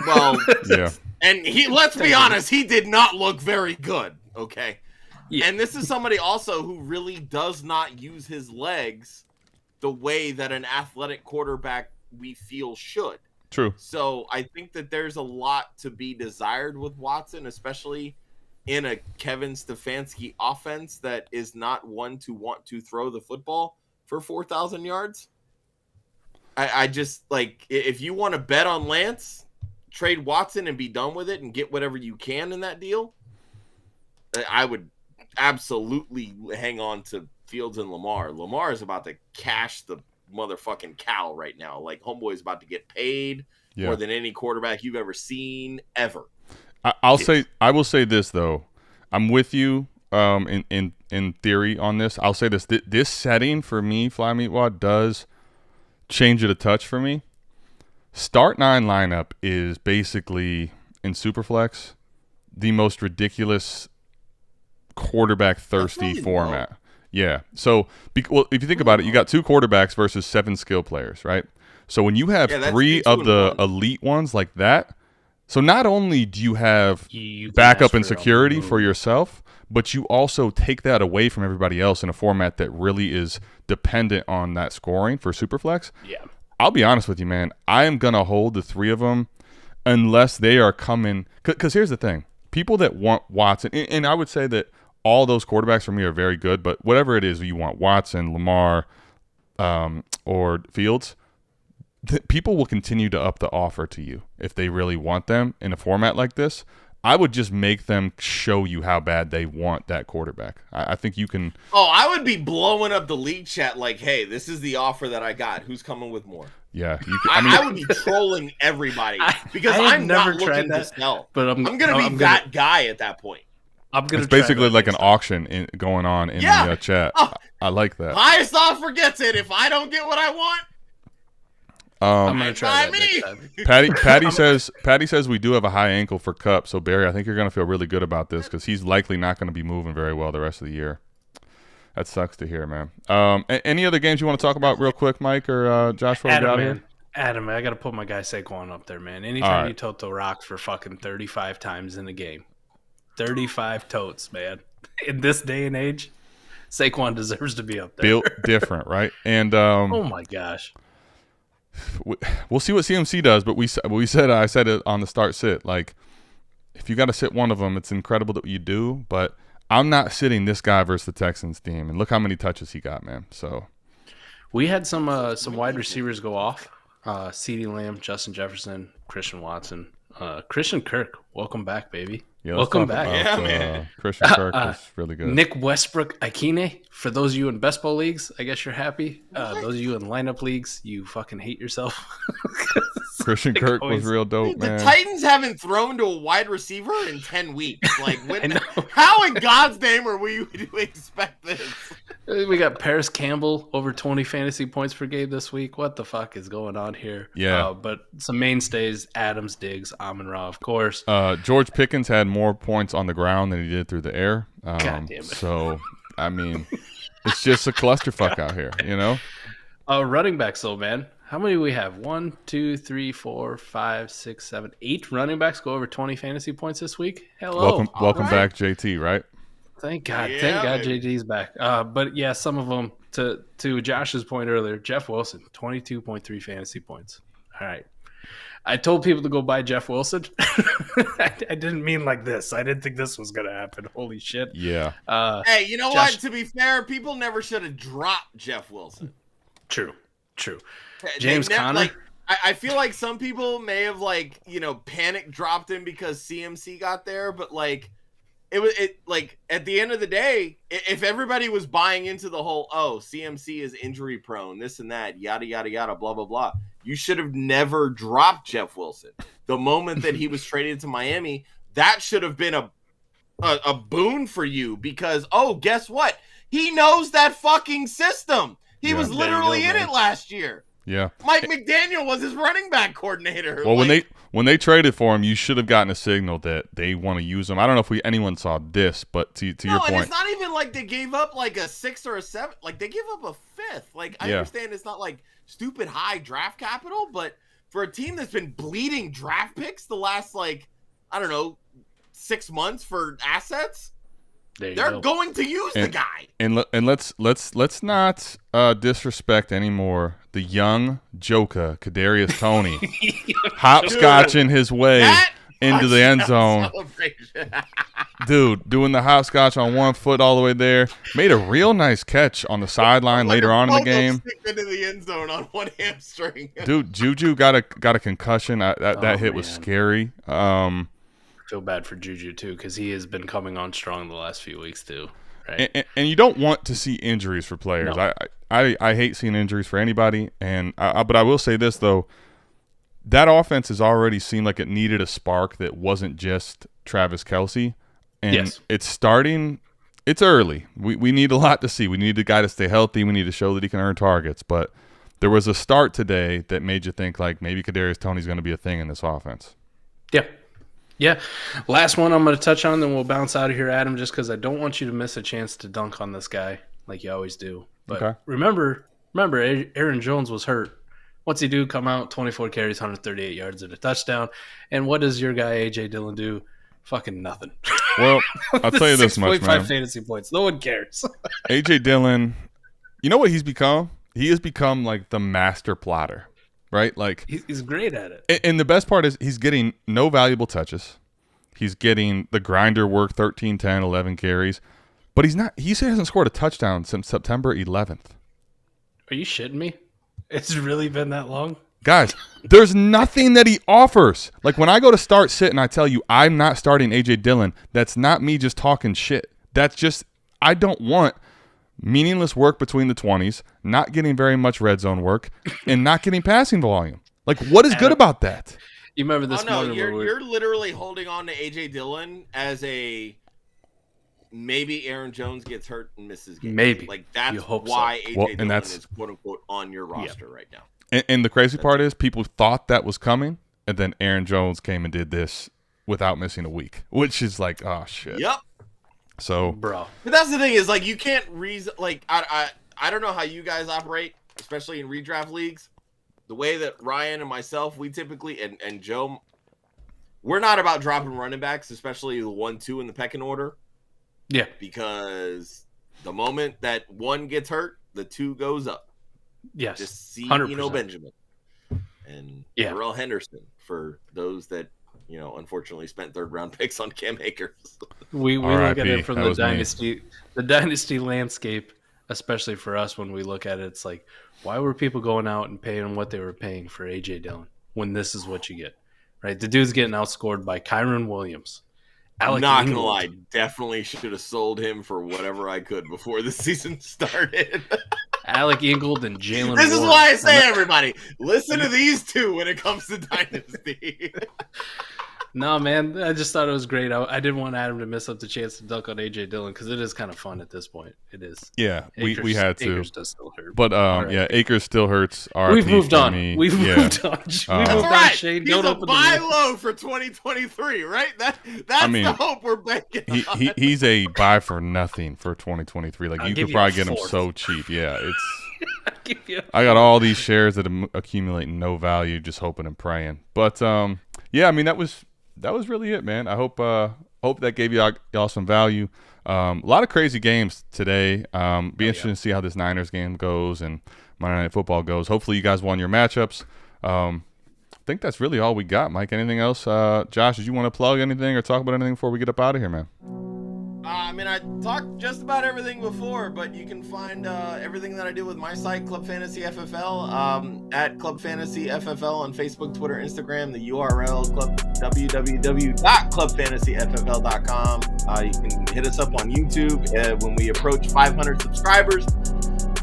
Well, yeah. And let's be honest, he did not look very good, okay? Yeah. And this is somebody also who really does not use his legs the way that an athletic quarterback we feel should. True. So I think that there's a lot to be desired with Watson, especially in a Kevin Stefanski offense that is not one to want to throw the football for 4,000 yards. I just, like, if you want to bet on Lance, trade Watson and be done with it and get whatever you can in that deal, I would absolutely hang on to Fields and Lamar. Lamar is about to cash the motherfucking cow right now. Like, homeboy is about to get paid more than any quarterback you've ever seen ever. I will say this though. I'm with you in theory on this. I'll say this. This setting for me, Fly Meatwad, does change it a touch for me. Start 9 lineup is basically in Superflex the most ridiculous quarterback thirsty format. Low. Yeah. So, if you think about it, you got 2 quarterbacks versus 7 skill players, right? So when you have 3 of the elite ones like that, so not only do you have backup and security for yourself, but you also take that away from everybody else in a format that really is dependent on that scoring for Superflex. Yeah. I'll be honest with you, man. I am going to hold the 3 of them unless they are coming. Because here's the thing. People that want Watson, and I would say that all those quarterbacks for me are very good, but whatever it is you want, Watson, Lamar, or Fields, people will continue to up the offer to you if they really want them in a format like this. I would just make them show you how bad they want that quarterback. I think you can. Oh, I would be blowing up the league chat like, hey, this is the offer that I got. Who's coming with more? Yeah. I would be trolling everybody because I'm not looking to sell. But I'm going to be that guy at that point. It's basically like an auction going on in the chat. Oh, I like that. Highest offer gets it. If I don't get what I want, I'm gonna try that next time. Patty says we do have a high ankle for Kupp. So Barry, I think you're gonna feel really good about this because he's likely not gonna be moving very well the rest of the year. That sucks to hear, man. Any other games you want to talk about real quick, Mike or Josh? Adam, I gotta put my guy Saquon up there, man. Anytime you tote the rock for fucking 35 times in the game, 35 totes, man. In this day and age, Saquon deserves to be up there. Built different, right? And oh my gosh. We'll see what CMC does, but I said it on the start sit. Like, if you got to sit one of them, it's incredible that you do. But I'm not sitting this guy versus the Texans team, and look how many touches he got, man. So we had some wide receivers go off. CeeDee Lamb, Justin Jefferson, Christian Watson, Christian Kirk. Welcome back, baby. Yeah, welcome back. Yeah, man. Christian Kirk was really good. Nick Westbrook Ikine. For those of you in best ball leagues, I guess you're happy. Those of you in lineup leagues, you fucking hate yourself. Christian Kirk was real dope, man. The Titans haven't thrown to a wide receiver in 10 weeks. Like, how in God's name are we to expect this? We got Paris Campbell over 20 fantasy points per game this week. What the fuck is going on here? Yeah. But some mainstays, Adams, Diggs, Amon-Ra, of course. George Pickens had more points on the ground than he did through the air. God damn it. So, I mean, it's just a clusterfuck out here, you know? Running backs, though, man. How many do we have? 1, 2, 3, 4, 5, 6, 7, 8 running backs go over 20 fantasy points this week? Hello. Welcome back, JT, right? Thank God. Yeah, Thank God baby. JT's back. But, yeah, some of them, to Josh's point earlier, Jeff Wilson, 22.3 fantasy points. All right. I told people to go buy Jeff Wilson. I didn't mean like this. I didn't think this was going to happen. Holy shit. Yeah. Hey, you know what? To be fair, people never should have dropped Jeff Wilson. True. James Conner. Like, I feel like some people may have panic dropped him because CMC got there, but like at the end of the day, if everybody was buying into the whole CMC is injury prone, this and that, yada yada yada, blah blah blah, you should have never dropped Jeff Wilson. The moment that he was traded to Miami, that should have been a boon for you because guess what? He knows that fucking system. He was literally in it last year. Yeah. Mike McDaniel was his running back coordinator. Well, when they traded for him, you should have gotten a signal that they want to use him. I don't know if anyone saw this, but to your point. And it's not even like they gave up like a 6th or a 7th. Like they gave up a 5th. Like I understand it's not like stupid high draft capital, but for a team that's been bleeding draft picks the last 6 months for assets, they're going to use the guy. And let's not disrespect anymore the young Joka Kadarius Toney hopscotching his way into the end zone. Dude, doing the hopscotch on one foot all the way there. Made a real nice catch on the sideline later on in the game. Into the end zone on one hamstring. Dude, Juju got a concussion. That hit was scary. Feel bad for Juju too because he has been coming on strong the last few weeks too, right? And you don't want to see injuries for players. No. I hate seeing injuries for anybody. But I will say this though, that offense has already seemed like it needed a spark that wasn't just Travis Kelce, and it's starting. It's early. We need a lot to see. We need the guy to stay healthy. We need to show that he can earn targets. But there was a start today that made you think like maybe Kadarius Toney's going to be a thing in this offense. Yeah. Yeah. Last one I'm going to touch on, then we'll bounce out of here, Adam, just because I don't want you to miss a chance to dunk on this guy like you always do. But remember, Aaron Jones was hurt. What's he do? Come out, 24 carries, 138 yards and a touchdown. And what does your guy, A.J. Dillon, do? Fucking nothing. Well, I'll tell you this much, man. 6.5 fantasy points. No one cares. A.J. Dillon, you know what he's become? He has become like the master plotter. Right? Like he's great at it. And the best part is he's getting no valuable touches. He's getting the grinder work, 13, 10, 11 carries. But he hasn't scored a touchdown since September 11th. Are you shitting me? It's really been that long? Guys, there's nothing that he offers. Like when I go to start sit and I tell you I'm not starting A.J. Dillon, that's not me just talking shit. That's just I don't want meaningless work between the 20s, not getting very much red zone work, and not getting passing volume. Like, what is good about that? You remember this morning? You're literally holding on to A.J. Dillon as a maybe Aaron Jones gets hurt and misses games. Maybe. Like, that's why so. A.J. Dillon is, quote-unquote, on your roster right now. And the crazy part is people thought that was coming, and then Aaron Jones came and did this without missing a week, which is like, oh, shit. Yep. So, bro, but that's the thing is like you can't I don't know how you guys operate, especially in redraft leagues. The way that Ryan and myself, we typically and Joe, we're not about dropping running backs, especially the 1-2 in the pecking order. Yeah, because the moment that one gets hurt, the 2 goes up. Yes, just see 100%. Benjamin and Darrell Henderson for those that unfortunately spent 3rd round picks on Cam Akers. We look at it from the dynasty landscape, especially for us when we look at it. It's like, why were people going out and paying what they were paying for A.J. Dillon when this is what you get, right? The dude's getting outscored by Kyron Williams. I'm not going to lie. Definitely should have sold him for whatever I could before the season started. Alec Ingold and Jalen This is Warren. why I say, everybody, listen to these two when it comes to Dynasty. No, man, I just thought it was great. I didn't want Adam to miss up the chance to dunk on A.J. Dillon because it is kind of fun at this point. It is. Yeah, we had to. Akers does still hurt. But, Akers still hurts. We've moved on. We've moved on. That's right. Shane, he's a buy low for 2023, right? That's the hope we're banking on. He's a buy for nothing for 2023. Like, you could probably get him so cheap. Yeah, it's. I got all these shares that accumulate no value, just hoping and praying. But, that was really it, man. I hope that gave y'all some value. A lot of crazy games today. Be interesting to see how this Niners game goes and Monday Night Football goes. Hopefully you guys won your matchups. I think that's really all we got, Mike. Anything else? Josh, did you want to plug anything or talk about anything before we get up out of here, man? I talked just about everything before, but you can find everything that I do with my site, Club Fantasy FFL, at Club Fantasy FFL on Facebook, Twitter, Instagram. The URL, www.clubfantasyffl.com. You can hit us up on YouTube. When we approach 500 subscribers,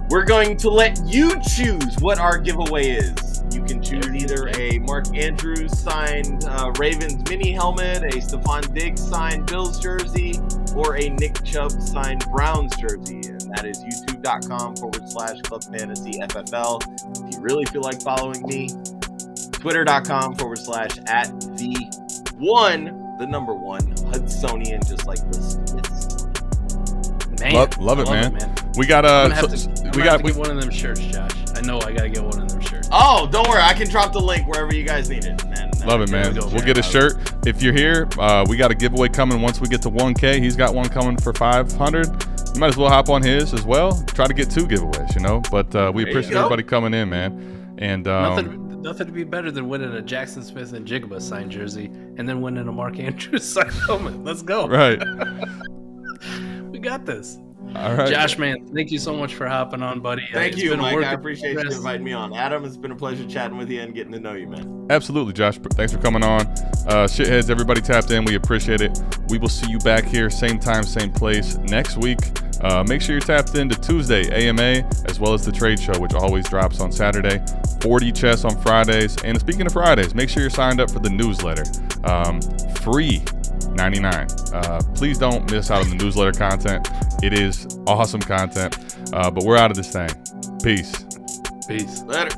we're going to let you choose what our giveaway is. You can choose either a Mark Andrews signed Ravens mini helmet, a Stephon Diggs signed Bills jersey, or a Nick Chubb signed Browns jersey. And that is youtube.com/Club Fantasy FFL. If you really feel like following me, twitter.com/@the1 Hudsonian, just like this. Man, love it, man. We got we got to get one of them shirts, Josh. I know I gotta get one of them shirts. Oh, don't worry, I can drop the link wherever you guys need it, man. Love it, man. We'll get a shirt. If you're here, we got a giveaway coming once we get to 1K. He's got one coming for 500. You might as well hop on his as well. Try to get 2 giveaways, But we appreciate everybody coming in, man. And nothing to be better than winning a Jackson Smith and Jigba signed jersey and then winning a Mark Andrews signed helmet. Let's go. Right. We got this. All right, Josh, man, thank you so much for hopping on, buddy. Thank you, Mike. I appreciate you inviting me on. Adam, it's been a pleasure chatting with you and getting to know you, man. Absolutely, Josh. Thanks for coming on. Shitheads, everybody tapped in. We appreciate it. We will see you back here, same time, same place next week. Make sure you're tapped into Tuesday, AMA, as well as the trade show, which always drops on Saturday. 40 chess on Fridays. And speaking of Fridays, make sure you're signed up for the newsletter. Free. $99. Please don't miss out on the newsletter content. It is awesome content. But we're out of this thing. Peace. Peace. Later.